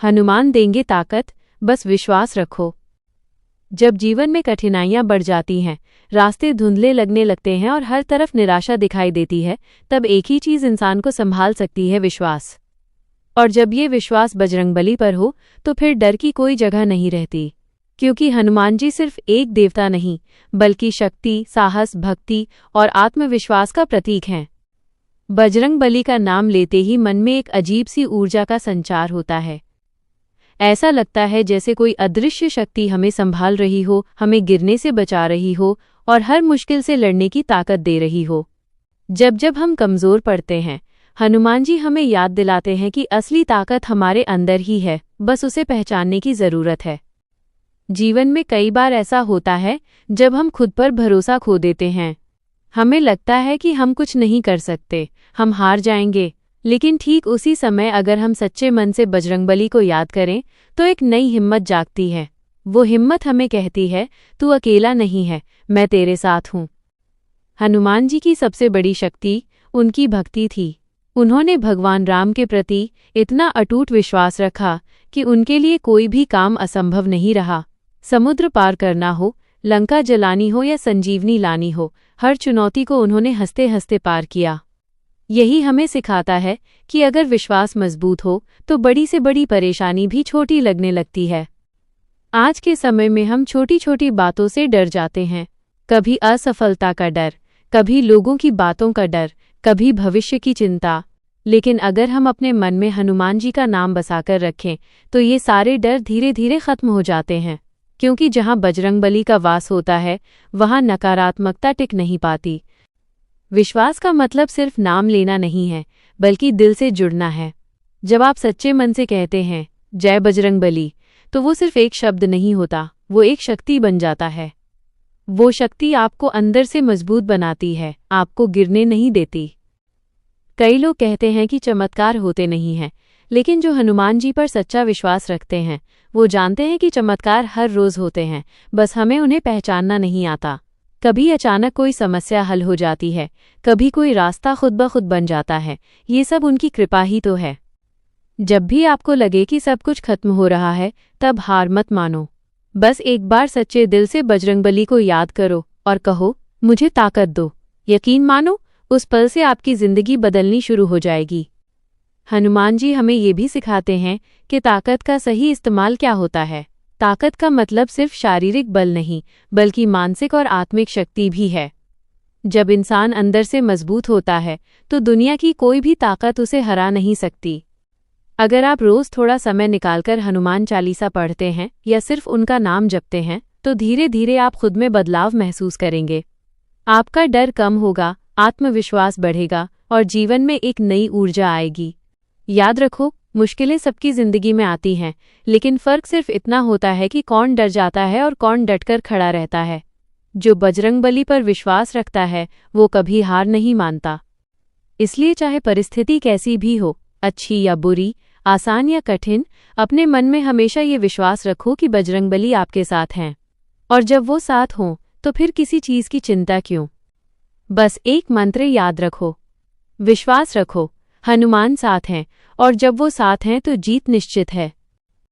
हनुमान देंगे ताकत, बस विश्वास रखो। जब जीवन में कठिनाइयां बढ़ जाती हैं, रास्ते धुंधले लगने लगते हैं और हर तरफ निराशा दिखाई देती है, तब एक ही चीज़ इंसान को संभाल सकती है, विश्वास। और जब ये विश्वास बजरंगबली पर हो, तो फिर डर की कोई जगह नहीं रहती, क्योंकि हनुमान जी सिर्फ एक देवता नहीं, बल्कि शक्ति, साहस, भक्ति और आत्मविश्वास का प्रतीक हैं। बजरंगबली का नाम लेते ही मन में एक अजीब सी ऊर्जा का संचार होता है। ऐसा लगता है जैसे कोई अदृश्य शक्ति हमें संभाल रही हो, हमें गिरने से बचा रही हो और हर मुश्किल से लड़ने की ताकत दे रही हो। जब जब हम कमज़ोर पड़ते हैं, हनुमान जी हमें याद दिलाते हैं कि असली ताकत हमारे अंदर ही है, बस उसे पहचानने की ज़रूरत है। जीवन में कई बार ऐसा होता है जब हम खुद पर भरोसा खो देते हैं। हमें लगता है कि हम कुछ नहीं कर सकते, हम हार जाएंगे। लेकिन ठीक उसी समय अगर हम सच्चे मन से बजरंगबली को याद करें, तो एक नई हिम्मत जागती है। वो हिम्मत हमें कहती है, तू अकेला नहीं है, मैं तेरे साथ हूँ। हनुमान जी की सबसे बड़ी शक्ति उनकी भक्ति थी। उन्होंने भगवान राम के प्रति इतना अटूट विश्वास रखा कि उनके लिए कोई भी काम असंभव नहीं रहा। समुद्र पार करना हो, लंका जलानी हो या संजीवनी लानी हो, हर चुनौती को उन्होंने हंसते हंसते पार किया। यही हमें सिखाता है कि अगर विश्वास मजबूत हो तो बड़ी से बड़ी परेशानी भी छोटी लगने लगती है। आज के समय में हम छोटी छोटी बातों से डर जाते हैं, कभी असफलता का डर, कभी लोगों की बातों का डर, कभी भविष्य की चिंता। लेकिन अगर हम अपने मन में हनुमान जी का नाम बसाकर रखें, तो ये सारे डर धीरे धीरे खत्म हो जाते हैं, क्योंकि जहाँ बजरंगबली का वास होता है, वहाँ नकारात्मकता टिक नहीं पाती। विश्वास का मतलब सिर्फ नाम लेना नहीं है, बल्कि दिल से जुड़ना है। जब आप सच्चे मन से कहते हैं जय बजरंगबली, तो वो सिर्फ एक शब्द नहीं होता, वो एक शक्ति बन जाता है। वो शक्ति आपको अंदर से मजबूत बनाती है, आपको गिरने नहीं देती। कई लोग कहते हैं कि चमत्कार होते नहीं हैं, लेकिन जो हनुमान जी पर सच्चा विश्वास रखते हैं, वो जानते हैं कि चमत्कार हर रोज होते हैं, बस हमें उन्हें पहचानना नहीं आता। कभी अचानक कोई समस्या हल हो जाती है, कभी कोई रास्ता खुद ब खुद बन जाता है। ये सब उनकी कृपा ही तो है। जब भी आपको लगे कि सब कुछ खत्म हो रहा है, तब हार मत मानो। बस एक बार सच्चे दिल से बजरंगबली को याद करो और कहो, मुझे ताकत दो। यकीन मानो, उस पल से आपकी जिंदगी बदलनी शुरू हो जाएगी। हनुमान जी हमें ये भी सिखाते हैं कि ताकत का सही इस्तेमाल क्या होता है। ताकत का मतलब सिर्फ शारीरिक बल नहीं, बल्कि मानसिक और आत्मिक शक्ति भी है। जब इंसान अंदर से मजबूत होता है, तो दुनिया की कोई भी ताकत उसे हरा नहीं सकती। अगर आप रोज थोड़ा समय निकालकर हनुमान चालीसा पढ़ते हैं या सिर्फ उनका नाम जपते हैं, तो धीरे धीरे आप खुद में बदलाव महसूस करेंगे। आपका डर कम होगा, आत्मविश्वास बढ़ेगा और जीवन में एक नई ऊर्जा आएगी। याद रखो, मुश्किलें सबकी जिंदगी में आती हैं, लेकिन फर्क सिर्फ इतना होता है कि कौन डर जाता है और कौन डटकर खड़ा रहता है। जो बजरंगबली पर विश्वास रखता है, वो कभी हार नहीं मानता। इसलिए चाहे परिस्थिति कैसी भी हो, अच्छी या बुरी, आसान या कठिन, अपने मन में हमेशा ये विश्वास रखो कि बजरंगबली आपके साथ हैं। और जब वो साथ हों, तो फिर किसी चीज़ की चिंता क्यों। बस एक मंत्र याद रखो, विश्वास रखो, हनुमान साथ हैं, और जब वो साथ हैं तो जीत निश्चित है।